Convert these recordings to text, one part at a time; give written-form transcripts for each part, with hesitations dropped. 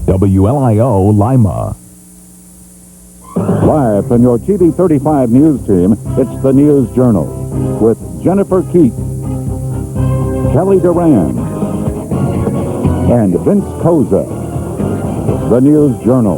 WLIO-Lima. Live from your TV 35 news team, it's the News Journal with Jennifer Keith, Kelly Duran, and Vince Koza. The News Journal.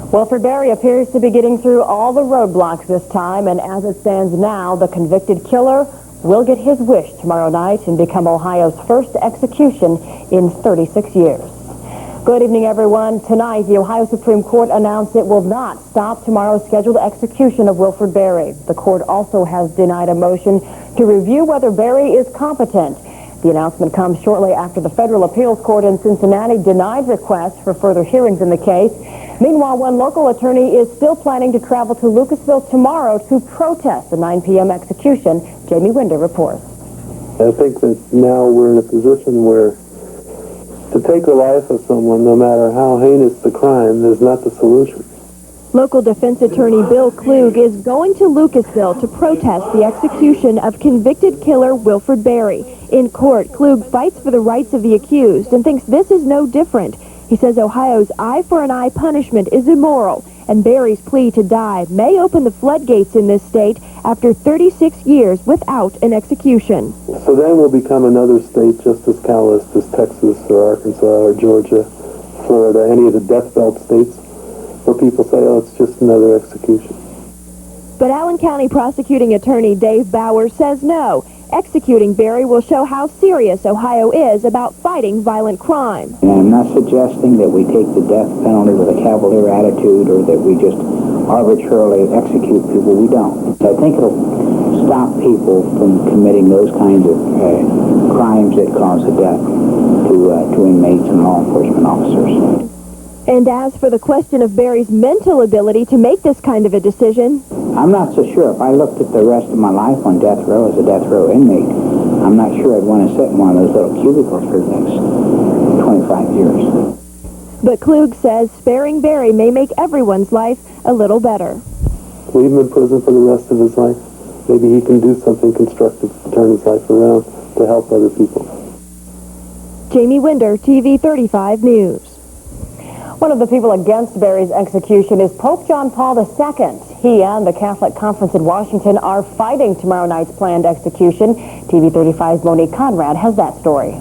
Wilfred Berry appears to be getting through all the roadblocks this time, and as it stands now, the convicted killer will get his wish tomorrow night and become Ohio's first execution in 36 years. Good evening, everyone. Tonight, the Ohio Supreme Court announced it will not stop tomorrow's scheduled execution of Wilfred Berry. The court also has denied a motion to review whether Berry is competent. The announcement comes shortly after the federal appeals court in Cincinnati denied requests for further hearings in the case. Meanwhile, one local attorney is still planning to travel to Lucasville tomorrow to protest the 9 p.m. execution. Jamie Winder reports. I think that now we're in a position where to take the life of someone, no matter how heinous the crime, is not the solution. Local defense attorney Bill Klug is going to Lucasville to protest the execution of convicted killer Wilfred Berry. In court, Klug fights for the rights of the accused and thinks this is no different. He says Ohio's eye-for-an-eye punishment is immoral, and Berry's plea to die may open the floodgates in this state after 36 years without an execution. So then we'll become another state just as callous as Texas or Arkansas or Georgia, Florida, any of the death belt states, where people say, oh, it's just another execution. But Allen County prosecuting attorney Dave Bauer says no. Executing Berry will show how serious Ohio is about fighting violent crime. And I'm not suggesting that we take the death penalty with a cavalier attitude or that we just arbitrarily execute people. We don't. I think it'll stop people from committing those kinds of crimes that cause a death to inmates and law enforcement officers. And as for the question of Berry's mental ability to make this kind of a decision, I'm not so sure. If I looked at the rest of my life on death row as a death row inmate, I'm not sure I'd want to sit in one of those little cubicles for the next 25 years. But Klug says sparing Berry may make everyone's life a little better. Leave him in prison for the rest of his life. Maybe he can do something constructive to turn his life around to help other people. Jamie Winder, TV 35 News. One of the people against Berry's execution is Pope John Paul II. He and the Catholic Conference in Washington are fighting tomorrow night's planned execution. TV 35's Monique Conrad has that story.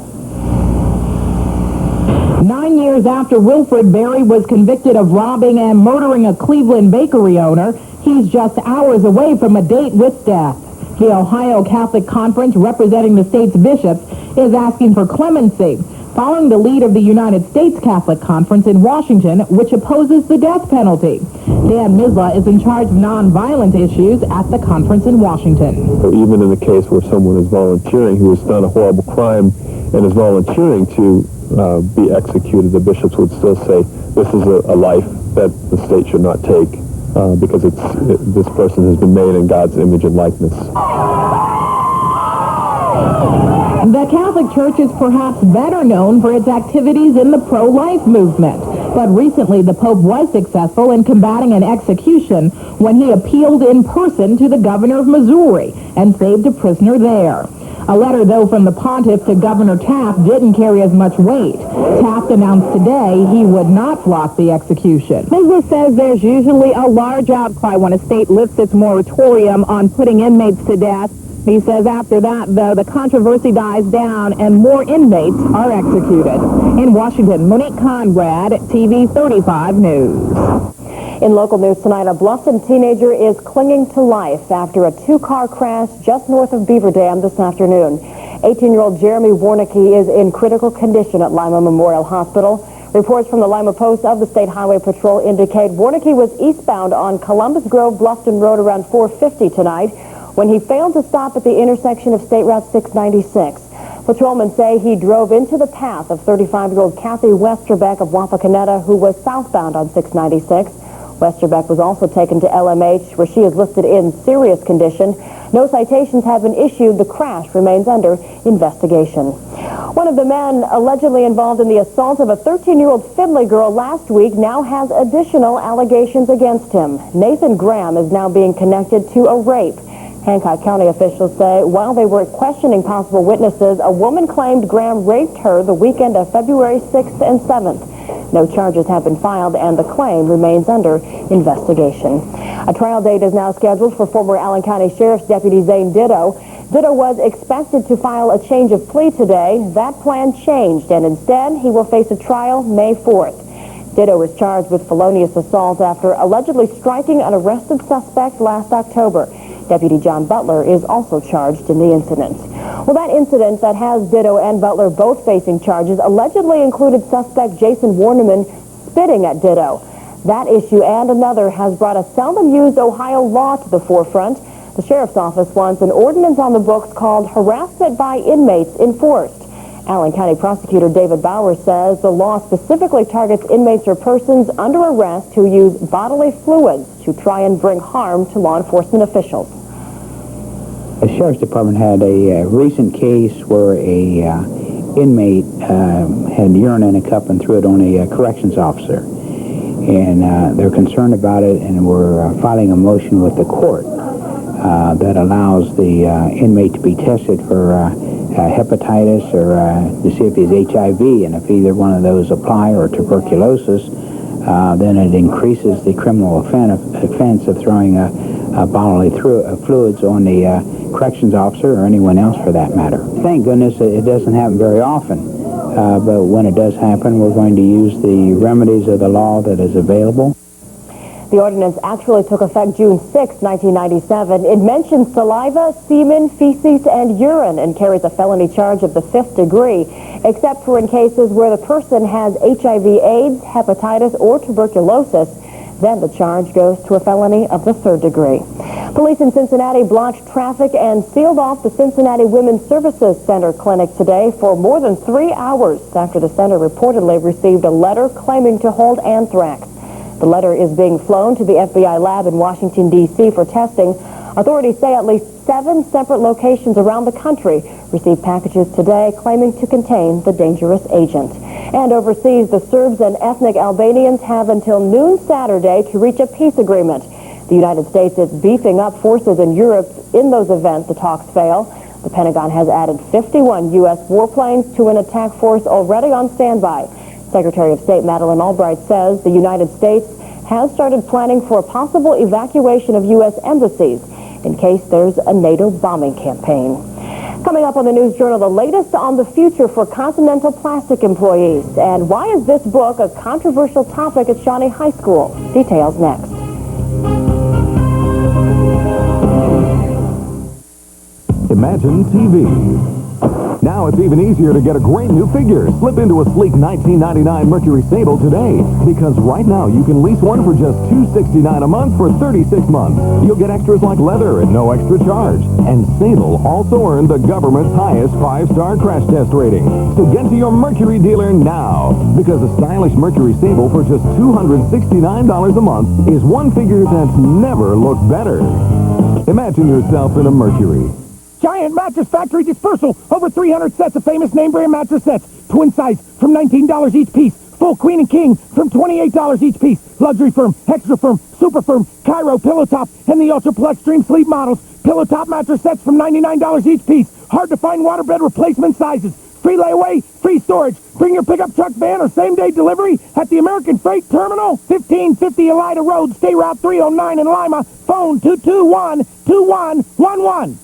9 years after Wilfred Berry was convicted of robbing and murdering a Cleveland bakery owner, he's just hours away from a date with death. The Ohio Catholic Conference, representing the state's bishops, is asking for clemency, following the lead of the United States Catholic Conference in Washington, which opposes the death penalty. Dan Misla is in charge of nonviolent issues at the conference in Washington. Even in the case where someone is volunteering, who has done a horrible crime and is volunteering to be executed, the bishops would still say this is a life that the state should not take because this person has been made in God's image and likeness. The Catholic Church is perhaps better known for its activities in the pro-life movement. But recently, the Pope was successful in combating an execution when he appealed in person to the governor of Missouri and saved a prisoner there. A letter, though, from the pontiff to Governor Taft didn't carry as much weight. Taft announced today he would not block the execution. Misla says there's usually a large outcry when a state lifts its moratorium on putting inmates to death. He says after that, though, the controversy dies down and more inmates are executed. In Washington, Monique Conrad, TV 35 News. In local news tonight, a Bluffton teenager is clinging to life after a two-car crash just north of Beaver Dam this afternoon. 18-year-old Jeremy Warnicki is in critical condition at Lima Memorial Hospital. Reports from the Lima Post of the State Highway Patrol indicate Warnicki was eastbound on Columbus Grove Bluffton Road around 4:50 tonight when he failed to stop at the intersection of State Route 696. Patrolmen say he drove into the path of 35-year-old Kathy Westerbeck of Wapakoneta, who was southbound on 696. Westerbeck was also taken to LMH, where she is listed in serious condition. No citations have been issued. The crash remains under investigation. One of the men allegedly involved in the assault of a 13-year-old Findlay girl last week now has additional allegations against him. Nathan Graham is now being connected to a rape. Hancock County officials say while they were questioning possible witnesses, a woman claimed Graham raped her the weekend of February 6th and 7th. No charges have been filed, and the claim remains under investigation. A trial date is now scheduled for former Allen County Sheriff's Deputy Zane Ditto. Ditto was expected to file a change of plea today. That plan changed, and instead he will face a trial May 4th. Ditto was charged with felonious assault after allegedly striking an arrested suspect last October. Deputy John Butler is also charged in the incident. Well, that incident that has Ditto and Butler both facing charges allegedly included suspect Jason Warneman spitting at Ditto. That issue and another has brought a seldom-used Ohio law to the forefront. The sheriff's office wants an ordinance on the books called harassment by inmates enforced. Allen County Prosecutor David Bauer says the law specifically targets inmates or persons under arrest who use bodily fluids to try and bring harm to law enforcement officials. The Sheriff's Department had a recent case where a inmate had urine in a cup and threw it on a corrections officer. And they're concerned about it, and we're filing a motion with the court that allows the inmate to be tested for hepatitis or to see if he's HIV, and if either one of those apply, or tuberculosis, then it increases the criminal offense of throwing bodily fluids on the corrections officer or anyone else for that matter. Thank goodness it doesn't happen very often, but when it does happen, we're going to use the remedies of the law that is available. The ordinance actually took effect June 6, 1997. It mentions saliva, semen, feces, and urine and carries a felony charge of the 5th degree, except for in cases where the person has HIV/AIDS, hepatitis, or tuberculosis. Then the charge goes to a felony of the 3rd degree. Police in Cincinnati blocked traffic and sealed off the Cincinnati Women's Services Center clinic today for more than 3 hours after the center reportedly received a letter claiming to hold anthrax. The letter is being flown to the FBI lab in Washington, D.C. for testing. Authorities say at least 7 separate locations around the country received packages today claiming to contain the dangerous agent. And overseas, the Serbs and ethnic Albanians have until noon Saturday to reach a peace agreement. The United States is beefing up forces in Europe in those events the talks fail. The Pentagon has added 51 U.S. warplanes to an attack force already on standby. Secretary of State Madeleine Albright says the United States has started planning for a possible evacuation of U.S. embassies in case there's a NATO bombing campaign. Coming up on the News Journal, the latest on the future for Continental Plastic employees. And why is this book a controversial topic at Shawnee High School? Details next. Imagine TV. Now it's even easier to get a great new figure. Slip into a sleek $19.99 Mercury Sable today, because right now you can lease one for just $269 a month for 36 months. You'll get extras like leather at no extra charge. And Sable also earned the government's highest 5-star crash test rating. So get to your Mercury dealer now, because a stylish Mercury Sable for just $269 a month is one figure that's never looked better. Imagine yourself in a Mercury. Giant Mattress Factory Dispersal. Over 300 sets of famous name brand mattress sets. Twin size from $19 each piece. Full queen and king from $28 each piece. Luxury firm, extra firm, super firm, Cairo, Pillow Top, and the Ultraplex Dream Sleep models. Pillow Top mattress sets from $99 each piece. Hard to find waterbed replacement sizes. Free layaway, free storage. Bring your pickup truck, van, or same-day delivery at the American Freight Terminal, 1550 Elida Road, State Route 309 in Lima. Phone 221-2111.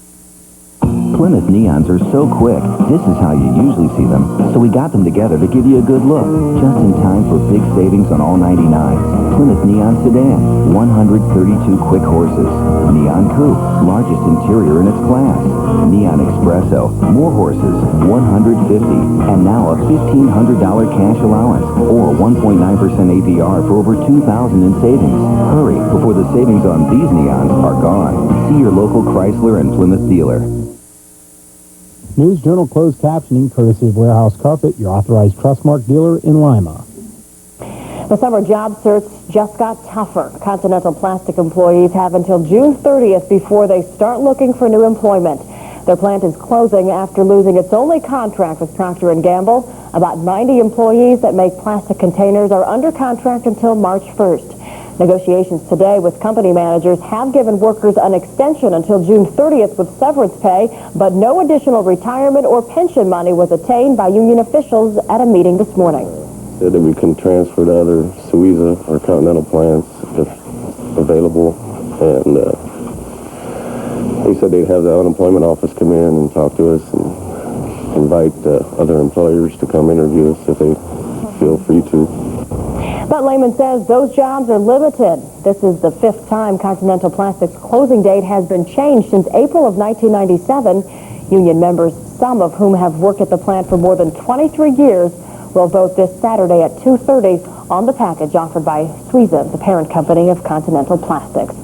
Plymouth neons are so quick. This is how you usually see them. So we got them together to give you a good look. Just in time for big savings on all 99s. Plymouth Neon Sedan, 132 quick horses. Neon Coupe, largest interior in its class. Neon Espresso, more horses, 150. And now a $1,500 cash allowance, or 1.9% APR for over $2,000 in savings. Hurry, before the savings on these neons are gone. See your local Chrysler and Plymouth dealer. News Journal closed captioning courtesy of Warehouse Carpet, your authorized Trustmark dealer in Lima. The summer job search just got tougher. Continental Plastic employees have until June 30th before they start looking for new employment. Their plant is closing after losing its only contract with Procter & Gamble. About 90 employees that make plastic containers are under contract until March 1st. Negotiations today with company managers have given workers an extension until June 30th with severance pay, but no additional retirement or pension money was attained by union officials at a meeting this morning. Said that we can transfer to other Suiza or Continental plants if available, and they said they'd have the unemployment office come in and talk to us and invite other employers to come interview us if they feel free to. But Lehman says those jobs are limited. This is the 5th time Continental Plastics' closing date has been changed since April of 1997. Union members, some of whom have worked at the plant for more than 23 years, will vote this Saturday at 2:30 on the package offered by Suiza, the parent company of Continental Plastics.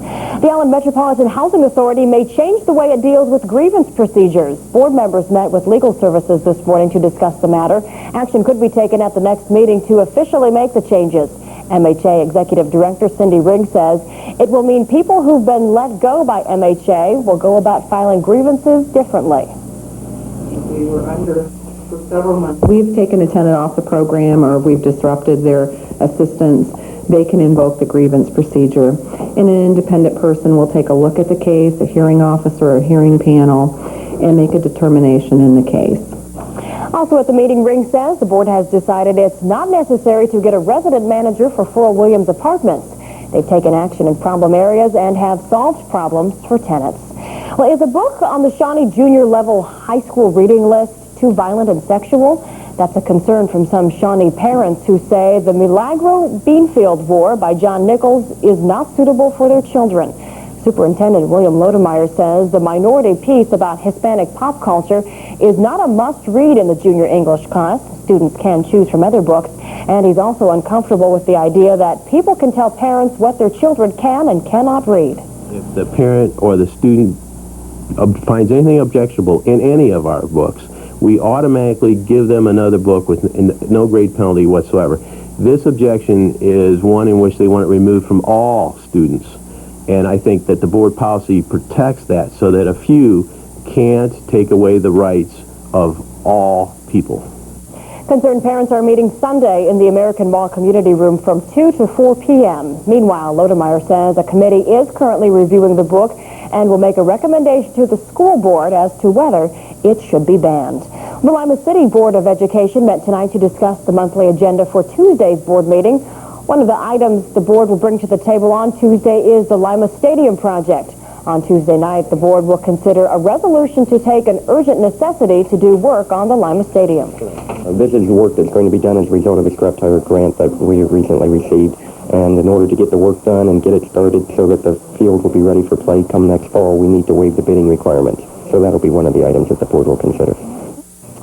The Allen Metropolitan Housing Authority may change the way it deals with grievance procedures. Board members met with legal services this morning to discuss the matter. Action could be taken at the next meeting to officially make the changes. MHA Executive Director Cindy Rigg says it will mean people who've been let go by MHA will go about filing grievances differently. We were under for several months. We've taken a tenant off the program or we've disrupted their assistance. They can invoke the grievance procedure. And an independent person will take a look at the case, a hearing officer or a hearing panel, and make a determination in the case. Also at the meeting, Ring says the board has decided it's not necessary to get a resident manager for Furl Williams Apartments. They've taken action in problem areas and have solved problems for tenants. Well, is a book on the Shawnee Junior level high school reading list too violent and sexual? That's a concern from some Shawnee parents who say the Milagro Beanfield War by John Nichols is not suitable for their children. Superintendent William Lodemeyer says the minority piece about Hispanic pop culture is not a must-read in the junior English class. Students can choose from other books, and he's also uncomfortable with the idea that people can tell parents what their children can and cannot read. If the parent or the student finds anything objectionable in any of our books, we automatically give them another book with no grade penalty whatsoever. This objection is one in which they want it removed from all students. And I think that the board policy protects that so that a few can't take away the rights of all people. Concerned parents are meeting Sunday in the American Mall Community Room from 2 to 4 p.m. Meanwhile, Lodemeyer says a committee is currently reviewing the book and will make a recommendation to the school board as to whether it should be banned. The Lima City Board of Education met tonight to discuss the monthly agenda for Tuesday's board meeting. One of the items the board will bring to the table on Tuesday is the Lima Stadium project. On Tuesday night, the board will consider a resolution to take an urgent necessity to do work on the Lima Stadium. This is work that's going to be done as a result of a scrap tire grant that we have recently received. And in order to get the work done and get it started so that the field will be ready for play come next fall, we need to waive the bidding requirements. So that'll be one of the items that the board will consider.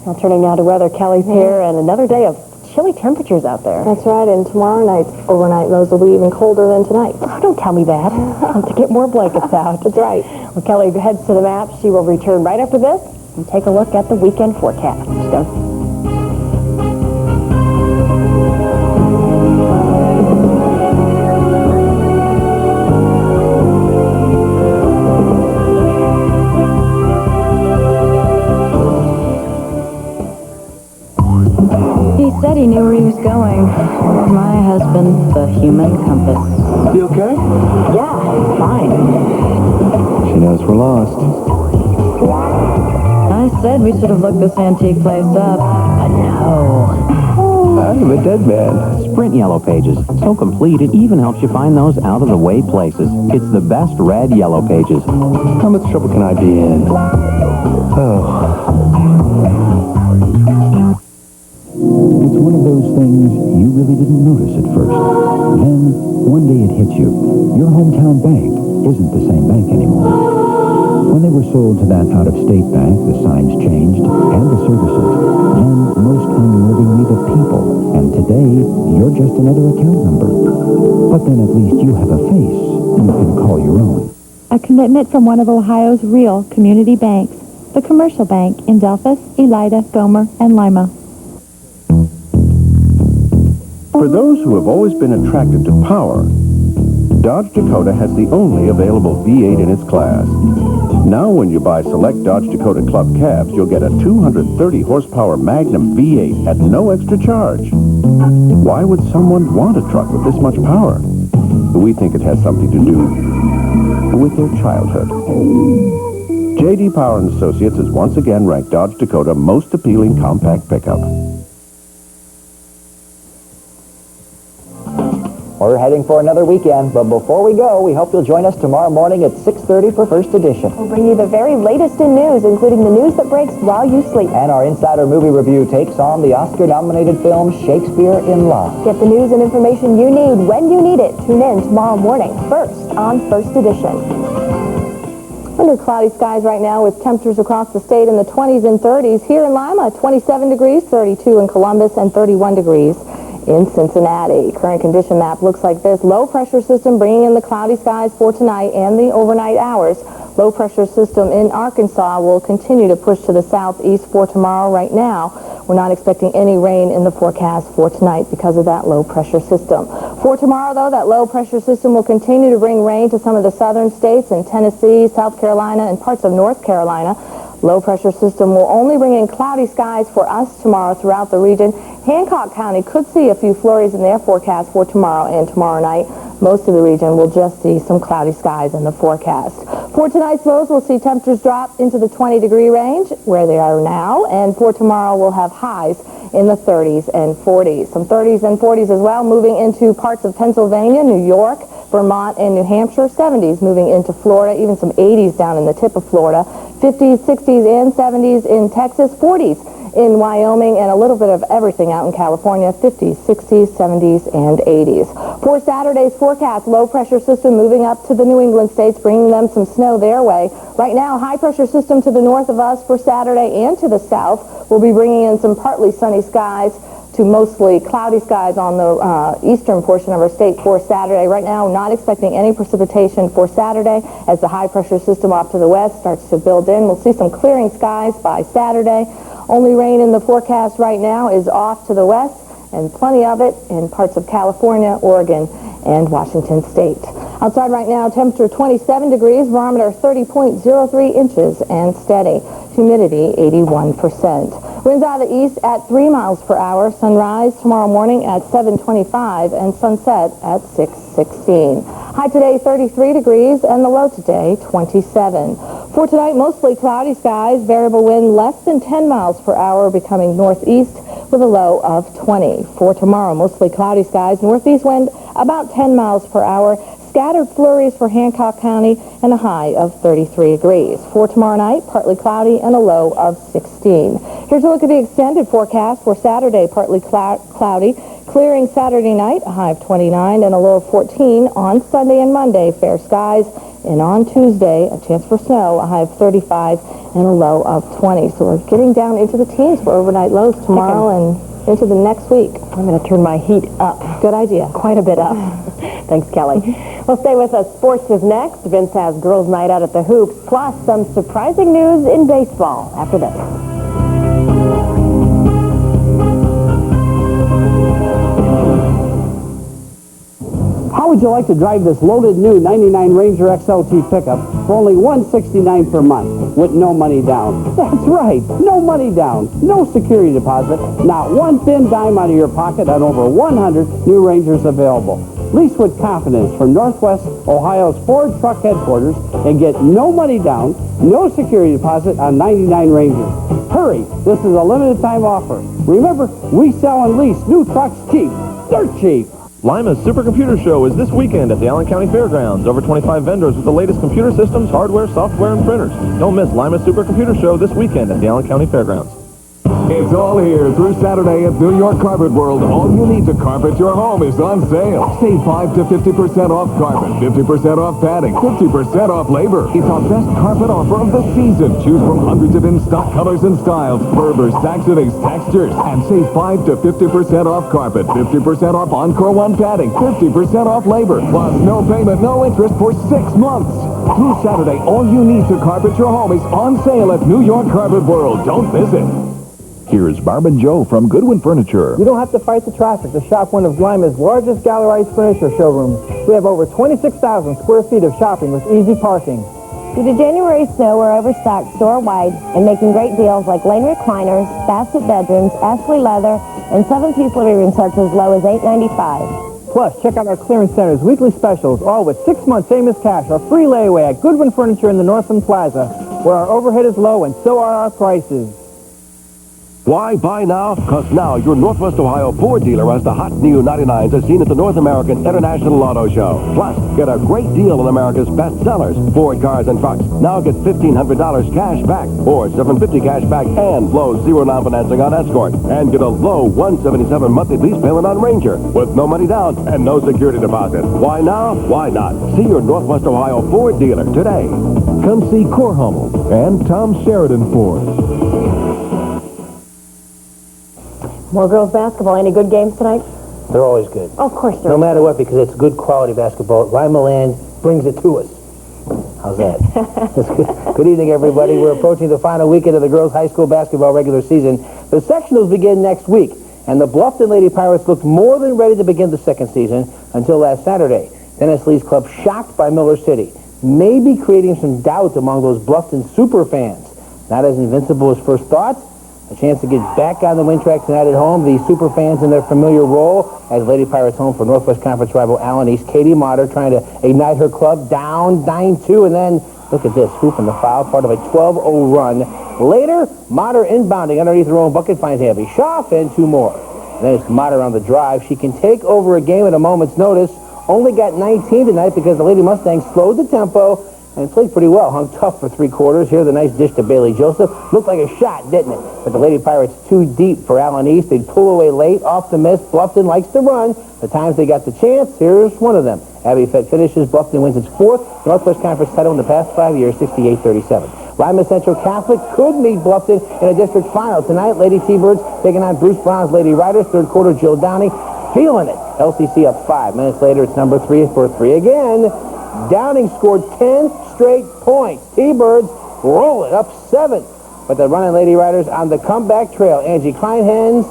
Now turning now to weather, Kelly's here, and another day of chilly temperatures out there. That's right, and tomorrow night, overnight lows will be even colder than tonight. Oh, don't tell me that. I'll have to get more blankets out. That's right. Well, Kelly heads to the map. She will return right after this and take a look at the weekend forecast. So, said he knew where he was going. My husband, the human compass. You okay? Yeah, fine. She knows we're lost. I said we should have looked this antique place up, but no. I'm a dead man. Sprint Yellow Pages. So complete, it even helps you find those out-of-the-way places. It's the best red Yellow Pages. How much trouble can I be in? It's one of those things you really didn't notice at first. Then, one day it hits you. Your hometown bank isn't the same bank anymore. When they were sold to that out-of-state bank, the signs changed, and the services, and most unnervingly, the people. And today, you're just another account number. But then at least you have a face you can call your own. A commitment from one of Ohio's real community banks, the Commercial Bank in Delphos, Elida, Gomer, and Lima. For those who have always been attracted to power, Dodge Dakota has the only available V8 in its class. Now when you buy select Dodge Dakota Club cabs, you'll get a 230 horsepower Magnum V8 at no extra charge. Why would someone want a truck with this much power? We think it has something to do with their childhood. J.D. Power & Associates has once again ranked Dodge Dakota most appealing compact pickup. We're heading for another weekend, but before we go, we hope you'll join us tomorrow morning at 6:30 for First Edition. We'll bring you the very latest in news, including the news that breaks while you sleep. And our Insider Movie Review takes on the Oscar-nominated film Shakespeare in Love. Get the news and information you need when you need it. Tune in tomorrow morning, first on First Edition. Under cloudy skies right now with temperatures across the state in the 20s and 30s. Here in Lima, 27 degrees, 32 in Columbus, and 31 degrees in Cincinnati. Current condition map looks like this. Low pressure system bringing in the cloudy skies for tonight and the overnight hours. Low pressure system in Arkansas will continue to push to the southeast for tomorrow. Right now, we're not expecting any rain in the forecast for tonight because of that low pressure system. For tomorrow, though, that low pressure system will continue to bring rain to some of the southern states in Tennessee, South Carolina, and parts of North Carolina. Low pressure system will only bring in cloudy skies for us tomorrow throughout the region. Hancock County could see a few flurries in their forecast for tomorrow and tomorrow night. Most of the region will just see some cloudy skies in the forecast. For tonight's lows, we'll see temperatures drop into the 20-degree range where they are now. And for tomorrow, we'll have highs in the 30s and 40s. Some 30s and 40s as well, moving into parts of Pennsylvania, New York, Vermont, and New Hampshire. 70s moving into Florida, even some 80s down in the tip of Florida. 50s, 60s, and 70s in Texas. 40s in Wyoming, and a little bit of everything out in California. 50s, 60s, 70s, and 80s. For Saturday's forecast, low pressure system moving up to the New England states, bringing them some snow their way. Right now, high pressure system to the north of us for Saturday and to the south will be bringing in some partly sunny skies to mostly cloudy skies on the eastern portion of our state for Saturday. Right now, not expecting any precipitation for Saturday as the high pressure system off to the west starts to build in. We'll see some clearing skies by Saturday. Only rain in the forecast right now is off to the west, and plenty of it in parts of California, Oregon, and Washington State. Outside right now, temperature 27 degrees, barometer 30.03 inches, and steady. Humidity 81%. Winds out of the east at 3 miles per hour. Sunrise tomorrow morning at 7:25 and sunset at 6:16. High today 33 degrees and the low today 27. For tonight, mostly cloudy skies, variable wind less than 10 miles per hour becoming northeast with a low of 20. For tomorrow, mostly cloudy skies, northeast wind about 10 miles per hour. Scattered flurries for Hancock County and a high of 33 degrees. For tomorrow night, partly cloudy and a low of 16. Here's a look at the extended forecast for Saturday, partly cloudy. Clearing Saturday night, a high of 29 and a low of 14. On Sunday and Monday, fair skies. And on Tuesday, a chance for snow, a high of 35 and a low of 20. So we're getting down into the teens for overnight lows tomorrow and into the next week. I'm going to turn my heat up. Good idea. Quite a bit up. Thanks, Kelly. Well, stay with us. Sports is next. Vince has girls' night out at the Hoops, plus some surprising news in baseball after this. How would you like to drive this loaded new 99 Ranger XLT pickup for only $169 per month with no money down? That's right, no money down, no security deposit, not one thin dime out of your pocket on over 100 new Rangers available. Lease with confidence from Northwest Ohio's Ford Truck Headquarters and get no money down, no security deposit on 99 Rangers. Hurry, this is a limited time offer. Remember, we sell and lease new trucks cheap, dirt cheap. Lima's Supercomputer Show is this weekend at the Allen County Fairgrounds. Over 25 vendors with the latest computer systems, hardware, software, and printers. Don't miss Lima's Supercomputer Show this weekend at the Allen County Fairgrounds. It's all here through Saturday at New York Carpet World. All you need to carpet your home is on sale. Save 5 to 50% off carpet, 50% off padding, 50% off labor. It's our best carpet offer of the season. Choose from hundreds of in-stock colors and styles, Berbers, Saxonyx, textures, and save 5 to 50% off carpet, 50% off Encore One padding, 50% off labor. Plus, no payment, no interest for 6 months. Through Saturday, all you need to carpet your home is on sale at New York Carpet World. Don't miss it. Here's Barb and Joe from Goodwin Furniture. You don't have to fight the traffic to shop one of Lima's largest gallerized furniture showrooms. We have over 26,000 square feet of shopping with easy parking. Due to January snow, we're overstocked store-wide and making great deals like Lane recliners, basket bedrooms, Ashley leather, and 7-piece living room sets as low as $8.95. Plus, check out our clearance center's weekly specials, all with 6-month famous cash or free layaway at Goodwin Furniture in the Northland Plaza, where our overhead is low and so are our prices. Why buy now? Because now your Northwest Ohio Ford dealer has the hot new 99s as seen at the North American International Auto Show. Plus, get a great deal on America's best sellers, Ford cars and trucks. Now get $1,500 cash back or $750 cash back and low 0 down financing on Escort. And get a low $177 monthly lease payment on Ranger with no money down and no security deposit. Why now? Why not? See your Northwest Ohio Ford dealer today. Come see Core Hummel and Tom Sheridan Ford. More girls basketball. Any good games tonight? They're always good. Oh, of course they're No matter what, because it's good quality basketball. Lima Land brings it to us. How's that? That's good. Good evening, everybody. We're approaching the final weekend of the girls' high school basketball regular season. The sectionals begin next week, and the Bluffton Lady Pirates looked more than ready to begin the second season until last Saturday. Dennis Lee's club shocked by Miller City, maybe creating some doubt among those Bluffton super fans. Not as invincible as first thought. A chance to get back on the win track tonight at home. The super fans in their familiar role as Lady Pirates home for Northwest Conference rival Allen East. Katie Motter trying to ignite her club down 9-2, and then look at this, hooping the foul, part of a 12-0 run. Later, Motter inbounding underneath her own bucket finds Abby Schaff and 2 more. And then it's Motter on the drive. She can take over a game at a moment's notice. Only got 19 tonight because the Lady Mustangs slowed the tempo and played pretty well. Hung tough for 3 quarters. Here's a nice dish to Bailey Joseph. Looked like a shot, didn't it? But the Lady Pirates too deep for Allen East. They'd pull away late, off the miss. Bluffton likes to run. The times they got the chance, here's one of them. Abby Fett finishes. Bluffton wins its 4th Northwest Conference title in the past 5 years, 68-37. Lima Central Catholic could meet Bluffton in a district final tonight. Lady T-Birds taking on Bruce Brown's Lady Riders. 3rd quarter, Jill Downey feeling it. LCC up 5 minutes later. It's number 3 for 3 again. Downing scored 10 straight points. T-Birds roll it up 7. But the running Lady Riders on the comeback trail. Angie Kleinhens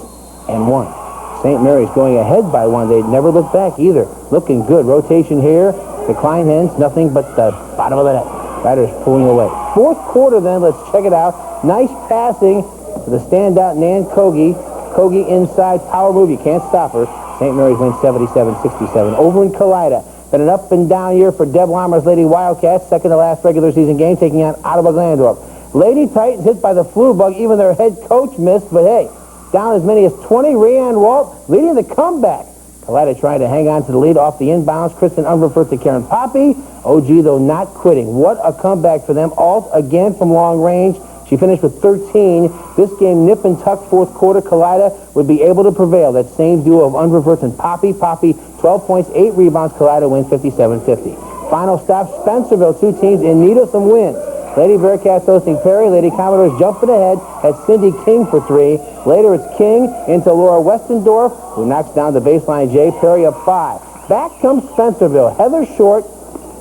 and 1. St. Mary's going ahead by 1. They never look back either. Looking good. Rotation here. The Kleinhens, nothing but the bottom of the net. Riders pulling away. 4th quarter then. Let's check it out. Nice passing to the standout Nan Kogi. Kogi inside. Power move. You can't stop her. St. Mary's wins 77-67. Over in Kalida. Been an up-and-down year for Deb Weimer's Lady Wildcats, second to last regular season game, taking on Ottawa Glandorf. Lady Titans hit by the flu bug. Even their head coach missed, but hey, down as many as 20. Rhiann Walt leading the comeback. Kalida trying to hang on to the lead off the inbounds. Kristen Unverfurt to Karen Poppy. OG, though, not quitting. What a comeback for them. Alt again from long range. She finished with 13. This game, nip and tuck, 4th quarter. Kalida would be able to prevail. That same duo of Unverfurt and Poppy. Poppy, 12 points, 8 rebounds. Kalida wins 57-50. Final stop, Spencerville. 2 teams in need of some wins. Lady Bearcats hosting Perry. Lady Commodores jumping ahead at Cindy King for 3. Later, it's King into Laura Westendorf, who knocks down the baseline J. Perry up 5. Back comes Spencerville. Heather Short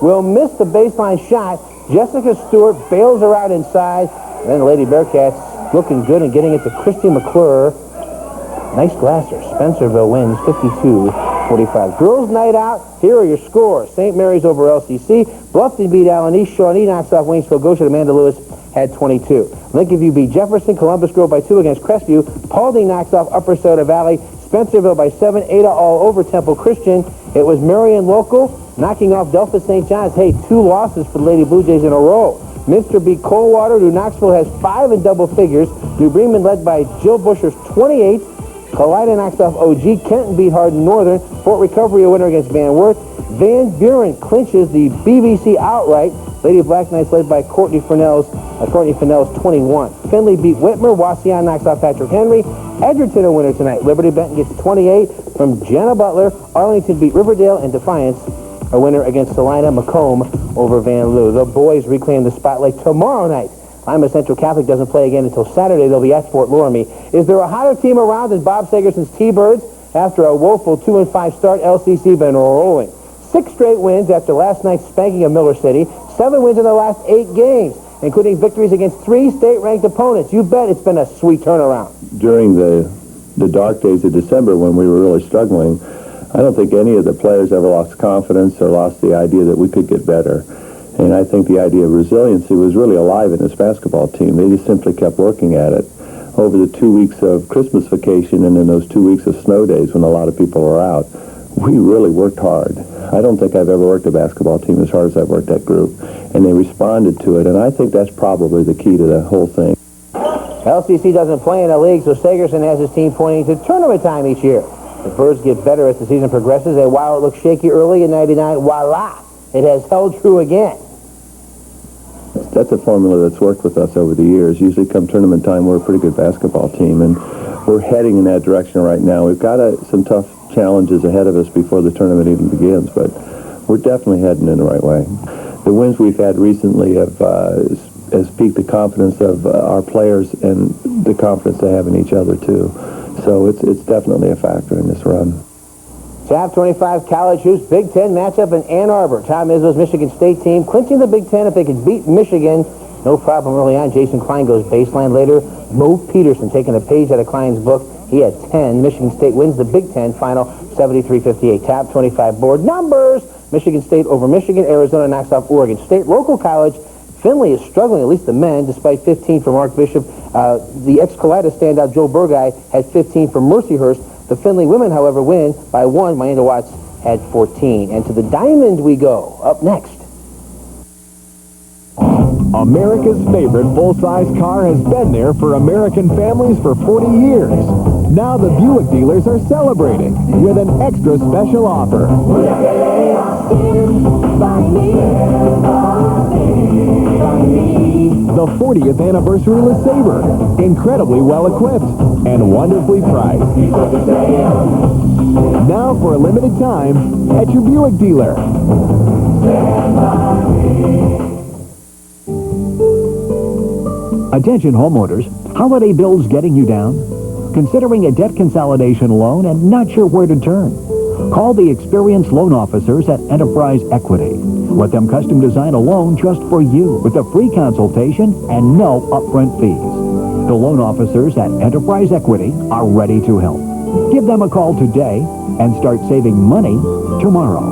will miss the baseline shot. Jessica Stewart bails her out inside. And then the Lady Bearcats looking good and getting it to Christy McClure. Nice glasser. Spencerville wins 52-45. Girls' night out. Here are your scores. St. Mary's over LCC. Bluffton beat Allen East. Shawnee knocks off Waynesville Goshen. Amanda Lewis had 22. Lincolnview beat Jefferson. Columbus Grove by 2 against Crestview. Paulding knocks off Upper Soda Valley. Spencerville by 7. Ada all over Temple Christian. It was Marion Local knocking off Delta St. John's. Hey, 2 losses for the Lady Blue Jays in a row. Minster beat Coldwater. New Knoxville has 5 in double figures. New Bremen led by Jill Busher's 28. Kalida knocks off OG. Kenton beat Hardin Northern. Fort Recovery a winner against Van Wert. Van Buren clinches the BBC outright. Lady Black Knights led by Courtney Fennell's 21. Findlay beat Whitmer. Wasion knocks off Patrick Henry. Edgerton a winner tonight. Liberty Benton gets 28 from Jenna Butler. Arlington beat Riverdale, and Defiance a winner against Salina Macomb over Van Loo. The boys reclaim the spotlight tomorrow night. Lima Central Catholic doesn't play again until Saturday. They'll be at Fort Loramie. Is there a hotter team around than Bob Sagerson's T-Birds? After a woeful 2-5 start, LCC been rolling. 6 straight wins after last night's spanking of Miller City. 7 wins in the last 8 games, including victories against 3 state-ranked opponents. You bet it's been a sweet turnaround. During the dark days of December when we were really struggling, I don't think any of the players ever lost confidence or lost the idea that we could get better. And I think the idea of resiliency was really alive in this basketball team. They just simply kept working at it. Over the 2 weeks of Christmas vacation and in those 2 weeks of snow days when a lot of people were out, we really worked hard. I don't think I've ever worked a basketball team as hard as I've worked that group, and they responded to it, and I think that's probably the key to the whole thing. LCC doesn't play in a league, so Sagerson has his team pointing to tournament time each year. The Birds get better as the season progresses, and while it looked shaky early in '99, voila, it has held true again. That's a formula that's worked with us over the years. Usually come tournament time, we're a pretty good basketball team, and we're heading in that direction right now. We've got some tough challenges ahead of us before the tournament even begins, but we're definitely heading in the right way. The wins we've had recently has piqued the confidence of our players and the confidence they have in each other, too. So it's definitely a factor in this run. Top 25 college hoops Big Ten matchup in Ann Arbor. Tom Izzo's Michigan State team clinching the Big Ten if they could beat Michigan. No problem early on. Jason Klein goes baseline later. Mo Peterson taking a page out of Klein's book. He had 10. Michigan State wins the Big Ten final 73-58. Top 25 board numbers. Michigan State over Michigan. Arizona knocks off Oregon State. Local college. Finley is struggling, at least the men, despite 15 from Mark Bishop. The ex-Toledo standout Joe Burgay had 15 from Mercyhurst. The Finley women, however, win by 1. Miranda Watts had 14. And to the Diamond we go. Up next. America's favorite full-size car has been there for American families for 40 years. Now the Buick dealers are celebrating with an extra special offer. The 40th anniversary LeSabre, incredibly well equipped and wonderfully priced. Now for a limited time at your Buick dealer. Attention homeowners, holiday bills getting you down? Considering a debt consolidation loan and not sure where to turn? Call the experienced loan officers at Enterprise Equity. Let them custom design a loan just for you with a free consultation and no upfront fees. The loan officers at Enterprise Equity are ready to help. Give them a call today and start saving money tomorrow.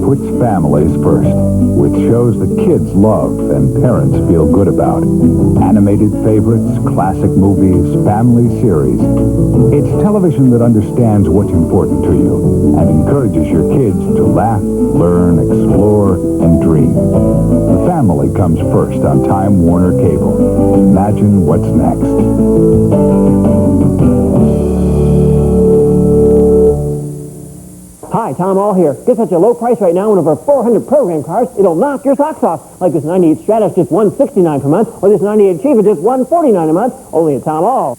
Puts families first, with shows that kids love and parents feel good about. Animated favorites, classic movies, family series. It's television that understands what's important to you and encourages your kids to laugh, learn, explore, and dream. The family comes first on Time Warner Cable. Imagine what's next. Hi, Tom All here. Get such a low price right now on over 400 program cars, it'll knock your socks off. Like this 98 Stratus, just $169 per month, or this 98 Chiva, just $149 a month, only at Tom All.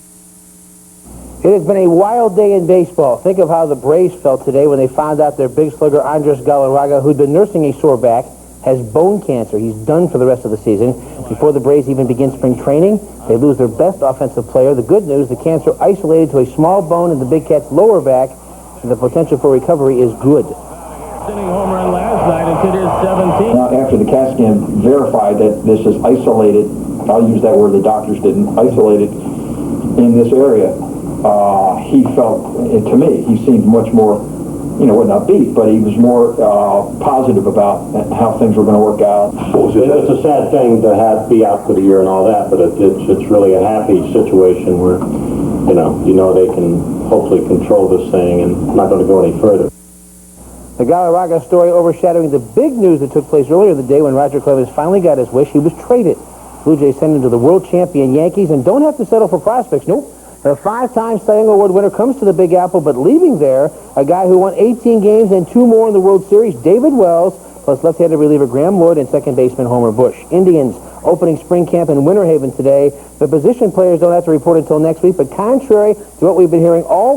It has been a wild day in baseball. Think of how the Braves felt today when they found out their big slugger Andres Galarraga, who'd been nursing a sore back, has bone cancer. He's done for the rest of the season. Before the Braves even begin spring training, they lose their best offensive player. The good news, the cancer isolated to a small bone in the Big Cat's lower back, and the potential for recovery is good. Inning home run last night, and it is 17. Now, after the CAT scan verified that this is isolated, I'll use that word the doctors didn't, isolated in this area, he felt, to me, he seemed much more, wasn't upbeat, but he was more positive about how things were going to work out. It's a sad thing to be out for the year and all that, but it's really a happy situation where, they can hopefully control this thing and not going to go any further. The Galarraga story overshadowing the big news that took place earlier in the day when Roger Clemens finally got his wish. He was traded. Blue Jays send him to the world champion Yankees and don't have to settle for prospects. Nope. The 5-time Cy Young Award winner comes to the Big Apple, but leaving there, a guy who won 18 games and 2 more in the World Series, David Wells, plus left-handed reliever Graham Wood and second baseman Homer Bush. Indians opening spring camp in Winter Haven today. The position players don't have to report until next week, but contrary to what we've been hearing all